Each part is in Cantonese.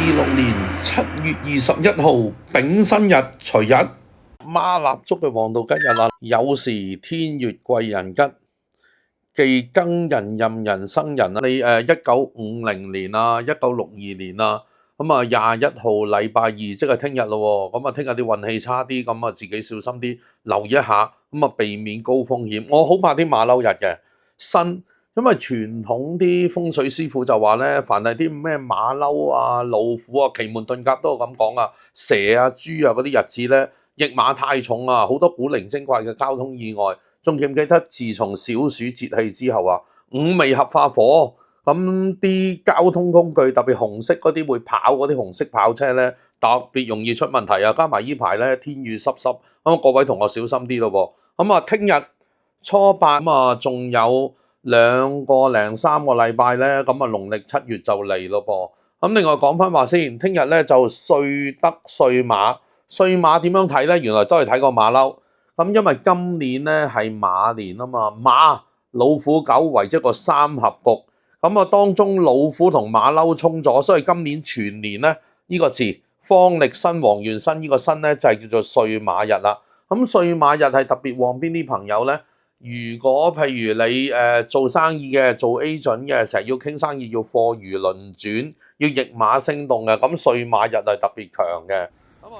2026年7月21號丙申日除日，孖蠟燭嘅黃道吉日啦。酉時天月貴人吉，忌庚寅壬寅生人啦。你1950年啊，1962年啊，咁啊21號禮拜二即係聽日咯。咁啊聽日啲運氣差啲，咁啊自己小心啲，留意一下，咁啊避免高風險。我好怕啲馬騮日嘅新。因為傳統啲風水師傅就話咧，凡係啲咩馬騮啊、老虎啊、奇門遁甲都係咁講啊，蛇啊、豬啊嗰啲日子咧，驛馬太重啊，好多古靈精怪嘅交通意外。仲記唔記得自從小暑節氣之後啊，五味合化火，咁啲交通工具特別紅色嗰啲會跑嗰啲紅色跑車咧，特別容易出問題啊！加埋呢排咧天雨濕濕，咁各位同學小心啲咯噃。咁啊，聽日初8咁啊，仲有2個零3個禮拜咧，咁啊農曆7月就嚟咯噃。咁另外講翻話先，聽日咧就歲德歲馬，歲馬點樣睇咧？原來都係睇個馬騮。咁因為今年咧係馬年啊嘛，馬老虎狗為一個三合局，咁啊當中老虎同馬騮衝咗，所以今年全年咧呢個字方力申黃元申呢個申咧就係叫做歲馬日啦。咁歲馬日係特別旺邊啲朋友咧？如果譬如你做生意嘅，做 agent 嘅，成日要傾生意，要貨如輪轉，要驛馬星動嘅，咁歲馬日係特別強嘅。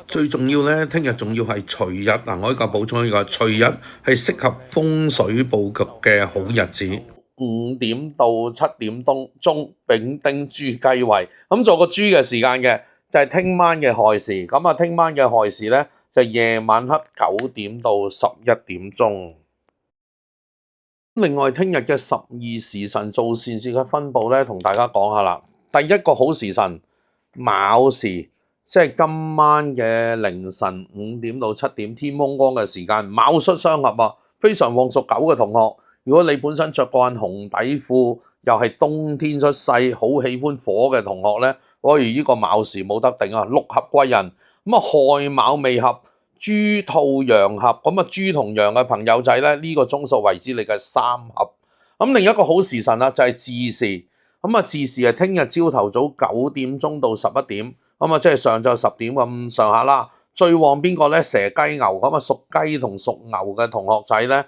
最重要咧，聽日仲要係除日嗱，我呢個補充呢個除日係適合風水佈局嘅好日子。5點到7點鐘，丙丁豬雞位，咁做個豬嘅時間嘅就係聽晚嘅亥時，咁啊聽晚嘅亥時咧就夜晚黑9點到11點鐘。另外，聽日嘅12時辰做善事嘅分佈咧，同大家講下啦。第一個好時辰卯時，即係今晚嘅凌晨5點到7點，天蒙光嘅時間，卯戌相合啊，非常旺屬狗嘅同學。如果你本身着慣紅底褲，又係冬天出世，好喜歡火嘅同學咧，我如呢個卯時冇得頂啊，六合貴人，咁啊亥卯未合。豬兔羊合，咁啊豬同羊嘅朋友仔咧，呢個鐘數為之你嘅三合。咁另一個好時辰啦，就係巳時。咁啊巳時係聽日朝頭早9點鐘到11點，咁啊即係上晝10點咁上下啦。最旺邊個咧？蛇雞牛，咁啊屬雞同屬牛嘅同學仔咧，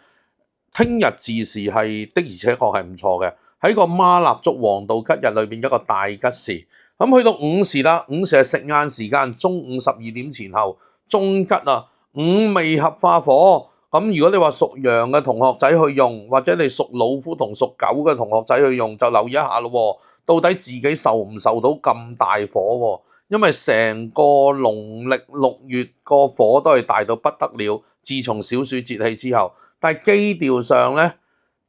聽日巳時係的而且確係唔錯嘅，喺個孖蠟燭黃道吉日裏邊一個大吉時。咁去到午時啦，午時係食晏時間，中午12點前後。中吉啊，五味合化火，咁如果你話屬羊嘅同學仔去用，或者你屬老虎同屬狗嘅同學仔去用，就留意一下咯。到底自己受唔受到咁大火？因為成個農曆6月個火都係大到不得了。自從小暑節氣之後，但係基調上咧，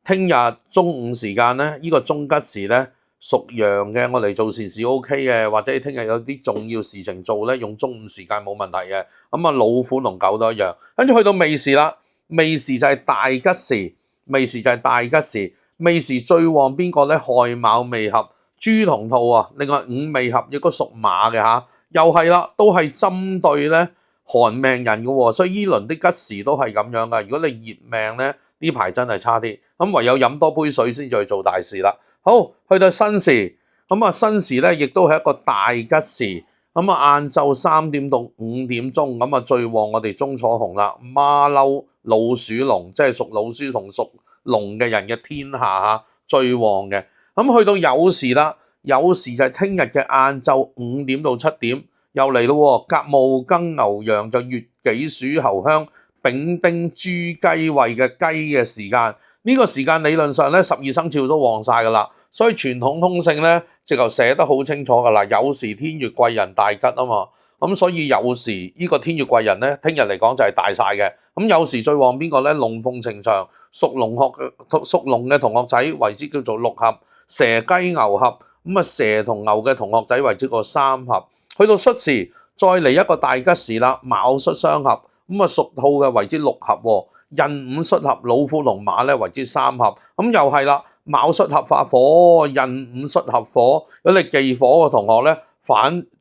聽日中午時間咧，呢個中吉時咧。屬羊嘅我嚟做善事 OK 嘅，或者你聽日有啲重要事情做咧，用中午時間冇問題嘅。咁啊老虎同狗都一樣。跟住去到未時啦，未時就係大吉時，未時就係大吉時。未時最旺邊個咧？亥卯未合，豬同兔啊。另外午未合亦都屬馬嘅嚇，又係啦，都係針對咧寒命人嘅喎。所以依輪啲吉時都係咁樣噶。如果你熱命咧，呢排真係差啲，咁唯有飲多杯水先再去做大事啦。好，去到申時，咁啊申時咧亦都係一個大吉時，咁啊晏晝3點到5點鐘，咁啊最旺我哋鍾楚紅啦，馬騮老鼠龍，即係屬老鼠同屬龍嘅人嘅天下嚇最旺嘅。咁去到酉時啦，酉時就係聽日嘅晏晝5點到7點，又嚟咯喎，甲戊庚牛羊就月己鼠猴香丙丁豬雞位嘅雞嘅時間。呢個時間理論上咧12生肖都旺晒噶啦，所以傳統通勝咧直頭寫得好清楚噶啦。酉時天月貴人大吉啊嘛，咁所以酉時呢個天月貴人咧，聽日嚟講就係大晒嘅。咁酉時最旺邊個咧？龍鳳呈祥，屬龍嘅同學仔為之叫做六合，蛇雞牛合，咁啊蛇同牛嘅同學仔為之個三合。去到戌時，再嚟一個大吉時啦，卯戌相合，咁啊屬兔嘅為之六合喎。寅午戌合，老虎同馬咧為之三合，咁又係啦，卯戌合化火，寅午戌合火。如果你忌火嘅同學咧，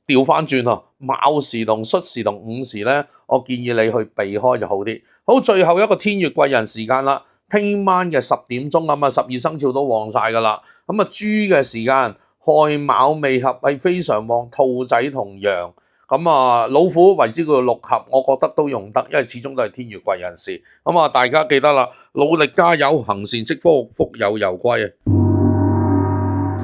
調翻轉啊，卯時同戌時同午時咧，我建議你去避開就好啲。好，最後一個天月貴人時間啦，聽晚嘅10點鐘咁啊，12生肖都旺晒噶啦。咁啊豬嘅時間，亥卯未合係非常旺兔仔同羊。咁啊，老虎為之叫六合，我覺得都用得，因為始終都係天月貴人士。咁啊，大家記得啦，努力加油，行善積福，福有攸歸啊！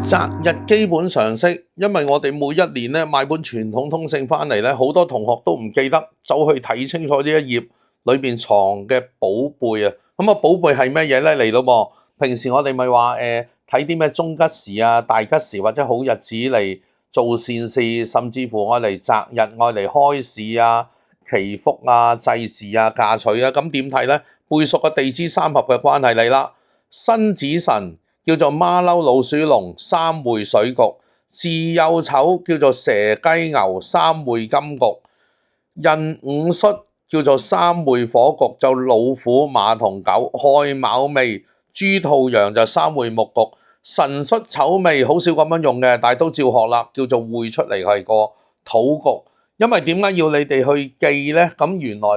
擇日基本常識，因為我哋每一年咧買本傳統通勝翻嚟咧，好多同學都唔記得走去睇清楚呢一頁裏邊藏嘅寶貝啊！咁啊，寶貝係咩嘢咧？嚟到噃，平時我哋咪話睇啲咩中吉時啊、大吉時或者好日子嚟做善事，甚至乎愛嚟擇日、愛嚟開市啊、祈福啊、祭祀啊、嫁娶啊，咁點睇咧？背熟嘅地支三合嘅關係嚟啦，辛子辰叫做馬騮老鼠龍三會水局，巳酉丑叫做蛇雞牛三會金局，壬午戌叫做三會火局，就老虎馬同狗，亥卯未豬兔羊就三會木局。辰戌丑未好少咁樣用嘅，但係都照學啦，叫做會出嚟係個土局。因為點解要你哋去記呢？咁原來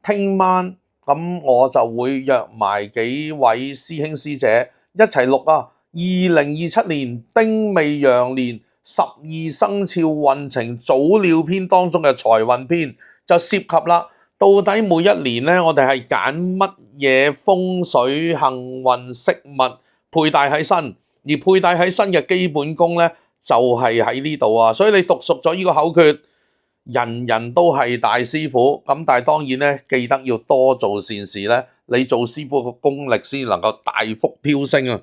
聽晚咁我就會約埋幾位師兄師姐一齊錄啊！2027年丁未羊年12生肖運程早鳥篇當中嘅財運篇就涉及啦。到底每一年呢，我哋係揀乜嘢風水幸運飾物佩戴喺身，而佩戴喺身嘅基本功呢，就係喺呢度啊！所以你讀熟咗呢個口訣，人人都係大師傅。咁但係當然呢，記得要多做善事呢，你做師傅個功力先能夠大幅飆升啊！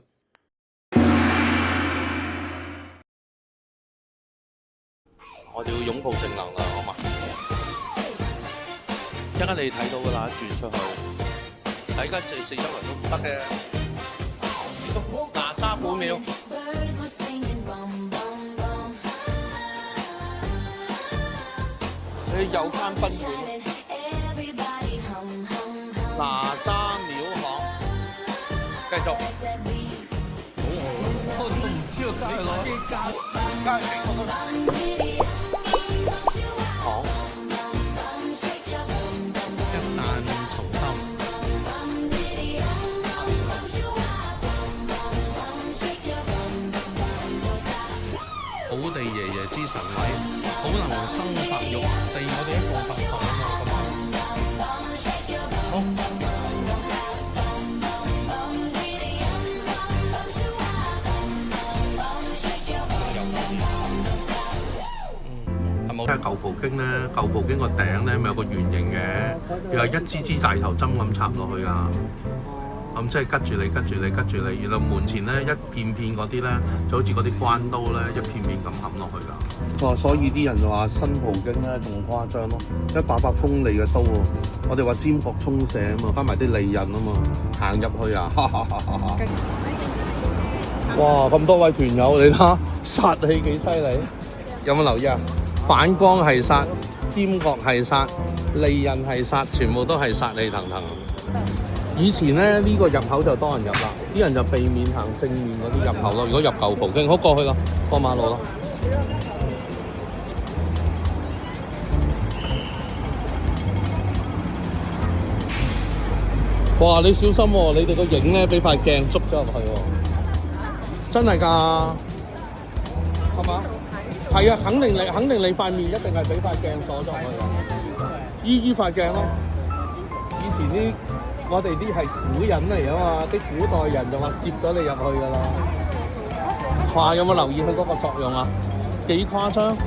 我哋要擁抱正能量，好嘛？一陣間你睇到噶啦，轉出去，睇緊四周圍都唔得嘅。哪吒古廟，你有間賓館，哪吒廟行，繼續。我都唔知道加去攞，加去行。土地爺爺之神位，好能生發育，地我哋一個發發啊嘛，咁好。係冇？睇舊葡京咧，舊葡京個頂咧咪有個圓形嘅，又係一支支大頭針咁插落去啊！咁即係吉住你，吉住你，吉住你。原來門前咧一片片嗰啲咧，就好似嗰啲關刀咧，一片片咁冚落去㗎。所以啲人就話新葡京咧仲誇張咯，100公里嘅刀喎。我哋話尖角衝射啊嘛，加埋啲利刃啊嘛，行入去啊，哈哈哈哈！哇！咁多位團友，你睇下殺氣幾犀利，有冇留意啊？反光係殺，尖角係殺，利刃係殺，全部都係殺氣騰騰。以前咧呢個入口就多人入啦，啲人就避免行正面嗰啲入口咯。如果入舊葡京，好過去咯，過馬路咯。哇！你小心喎，你哋個影咧俾塊鏡捉咗入去喎，真係㗎，係嘛？係啊，肯定你塊面一定係俾塊鏡鎖咗入去㗎，依塊鏡咯。以前啲我哋啲係古人嚟啊嘛，啲古代人就話攝咗你入去㗎啦。哇！有冇留意佢嗰個作用啊？幾誇張！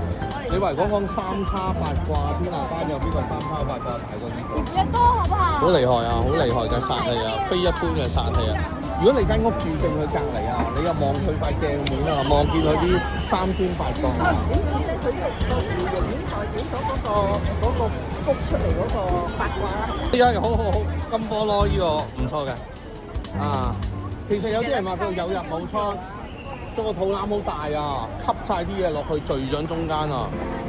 你話講三叉八卦，天下間有邊個三叉八卦大過呢個？越多好不好？好厲害啊！好厲害嘅殺氣啊！非一般嘅殺氣啊！如果你間屋住正佢隔離啊，你又望佢塊鏡面啊，望見佢啲三尖八角啊！點知咧？佢個弧形已經代表咗嗰個谷出嚟嗰個八卦啦。哎呀，好金菠蘿呢個唔錯嘅啊！其實有啲人話佢有入冇出。個肚腩好大啊，吸晒啲嘢落去，聚咗中間啊，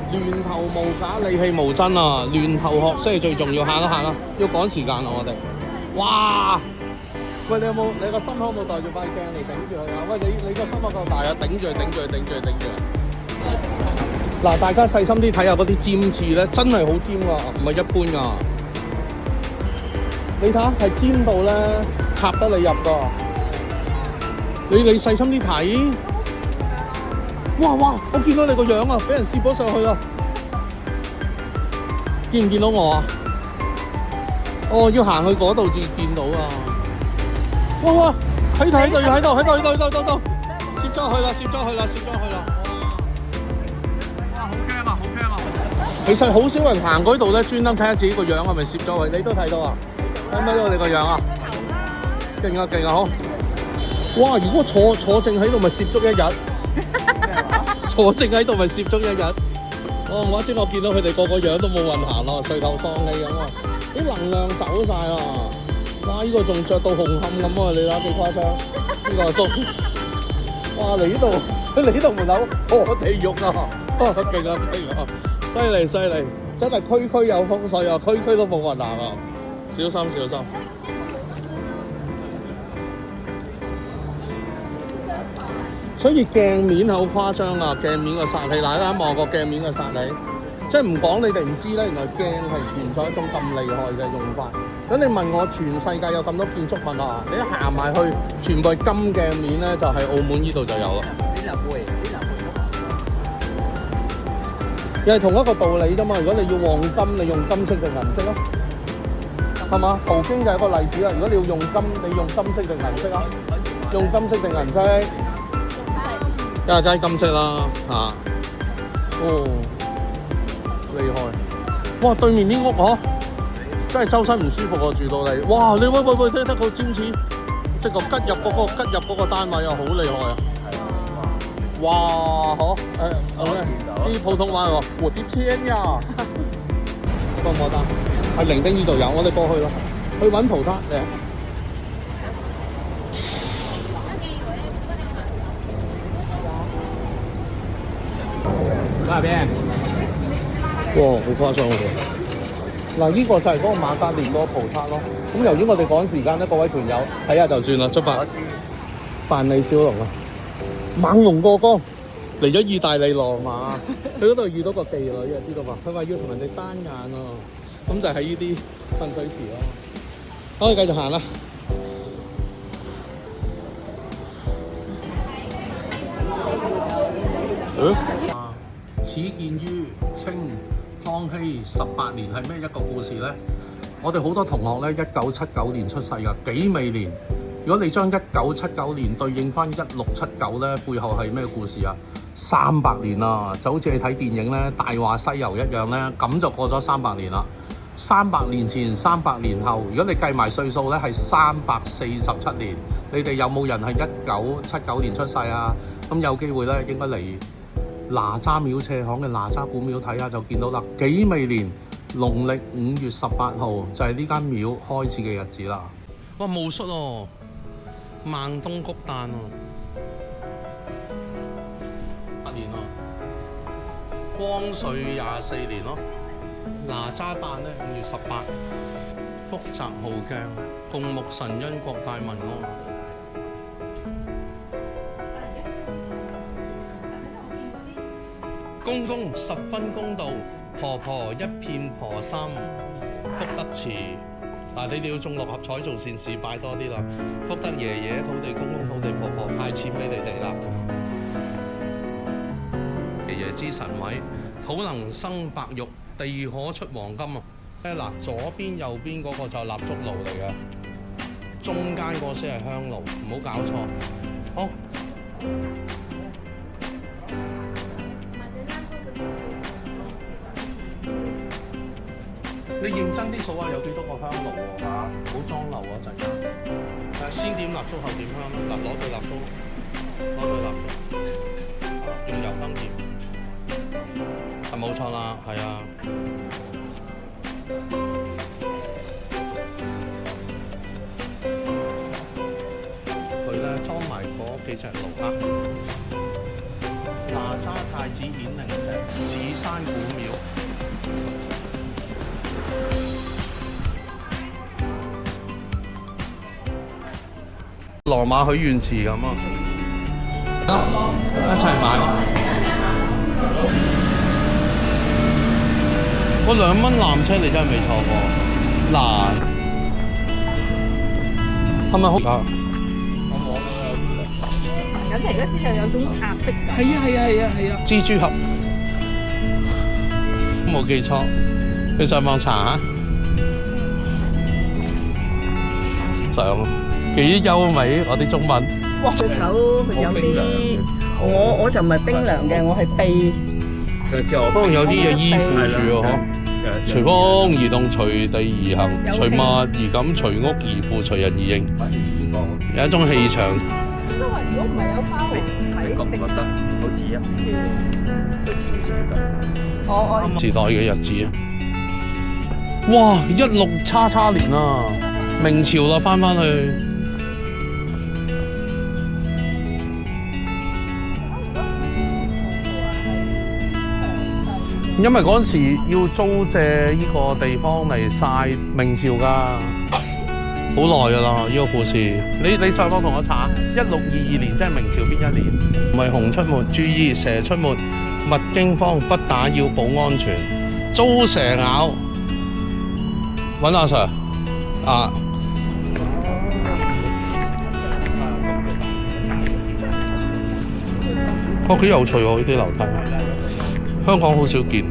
亂頭無假，理氣無真啊，亂頭學先係最重要，行啦，要趕時間啊，我哋。哇！喂，你個心口有冇袋住塊鏡嚟頂住佢啊？喂，你個心口夠大啊，頂住佢。嗱，大家細心啲睇下嗰啲尖刺咧，真係好尖啊，唔係一般啊。你睇下係尖到咧，插得你入㗎。你細心啲睇，哇哇！我見到你個樣啊，俾人攝咗上去啊！見唔見到我啊？哦，要行去嗰度至見到啊！哇哇！喺度，攝咗去啦！哇！好驚啊！其實好少人行嗰度咧，專登睇下自己個樣係咪攝咗去。你都睇到啊？睇唔睇到你個樣啊？勁啊！好！哇！如果坐正喺度，咪攝足一日。坐正喺度咪攝足一日。哦，或者我見到佢哋個樣都冇運行咯，垂頭喪氣咁啊！啲能量走晒啦！哇！呢個仲着到紅磡咁啊！你睇幾誇張？呢個阿叔，哇！嚟呢度門口破地獄啊！勁啊！犀利！真係區有風水啊，區都冇運行啊！小心！所以鏡面係好誇張啊！鏡面個殺氣，大家望個鏡面嘅殺氣，即係唔講你哋唔知咧，原來鏡係存在一種咁厲害嘅用法。咁你問我全世界有咁多建築物啊，你一行埋去，全部係金鏡面咧，就係澳門呢度就有啦。又係同一個道理啫嘛。如果你要黃金，你用金色定銀色咯，係嘛？葡京就係一個例子啦。如果你要用金，你用金色定銀色啊？用金色定銀色？梗係金色啦，哦，厲害！哇，對面啲屋嗬，真係周身唔舒服啊，住到嚟。哇，你喂，睇得個尖刺，即個吉入嗰個單位啊，好厲害啊！哇，啲普通話喎，我的天呀！得唔得？喺伶仃呢度有，我哋過去咯，去揾葡撻嚟。嗰邊，哇，好誇張喎！嗱，呢個就係嗰個馬德蓮嗰個葡撻咯。咁由於我哋趕時間咧，各位團友睇下就算啦，出發。萬里小龍啊，猛龍過江嚟咗意大利羅馬，去嗰度遇到個妓女啊，知道嘛？佢話要同人哋單眼啊，咁就喺呢啲噴水池咯。可以繼續行啦。始建於清康熙18年係咩一個故事呢？我哋好多同學咧1979年出世㗎，幾未年。如果你將1979年對應翻1679咧，背後係咩故事啊？300年啦，就好似你睇電影咧《大話西遊》一樣咧，咁就過咗300年啦。300年前、300年後，如果你計埋歲數咧，係347年。你哋有冇人係1979年出世啊？咁有機會咧，應該嚟哪吒廟斜巷嘅哪吒古廟睇下就見到啦。幾未年，農曆5月18號就係呢間廟開始嘅日子啦。哇，戊戌喎，孟冬谷誕喎，8年喎，光緒24年咯。哪吒誕咧5月18，福澤浩鏡，共沐神恩國泰民安。公公十分公道，婆婆一片婆心，福德祠。嗱，你哋要中6合彩做善事，擺多啲啦。福德爺爺、土地公公、土地婆婆派錢俾你哋啦。爺爺之神位，土能生白玉，地可出黃金啊！嗱，左邊右邊嗰個就蠟燭爐嚟嘅，中間嗰先係香爐，唔好搞錯。好。你認真啲數下有幾多個香爐喎？唔好裝漏啊！陣間先點蠟燭後點香咯。嗱，攞對蠟燭，用油燈點，係冇錯啦，係啊。佢咧裝埋嗰幾隻爐啊！哪吒太子顯靈石，史山古廟。羅馬許願池咁啊！一齊買咯！嗰2蚊纜車你真係未坐過。嗱，係咪好？緊嚟嗰時就有種壓迫感。係啊！蜘蛛俠冇記錯，你上網查下，上幾優美我啲中文。哇！隻手有啲，我就唔係冰涼嘅，我係秘。不過有啲嘢依附住喎，嗬。隨風而動，隨地而行，隨物而感，隨屋而富，隨人而應。有一種氣場。應該話，如果唔係有花紅睇，覺唔覺得好似一時代嘅日子啊！哇！16XX年啊，明朝啦，翻去。因為嗰陣時要租借呢個地方嚟晒明朝㗎，好耐㗎啦呢個故事。你上網同我查，1622年即係明朝邊一年？唔係熊出沒，注意蛇出沒，勿驚慌，不打要保安全。遭蛇咬，揾阿 Sir 啊！幾有趣喎呢啲樓梯。香港好少見，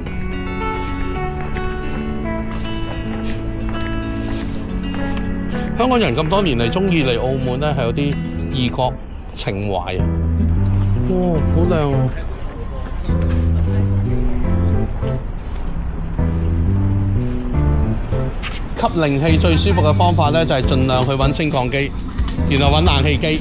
香港人咁多年嚟鍾意嚟澳門咧，係有啲異國情懷啊！哇，好靚啊！吸靈氣最舒服嘅方法咧，就係盡量去揾升降機，然後揾冷氣機。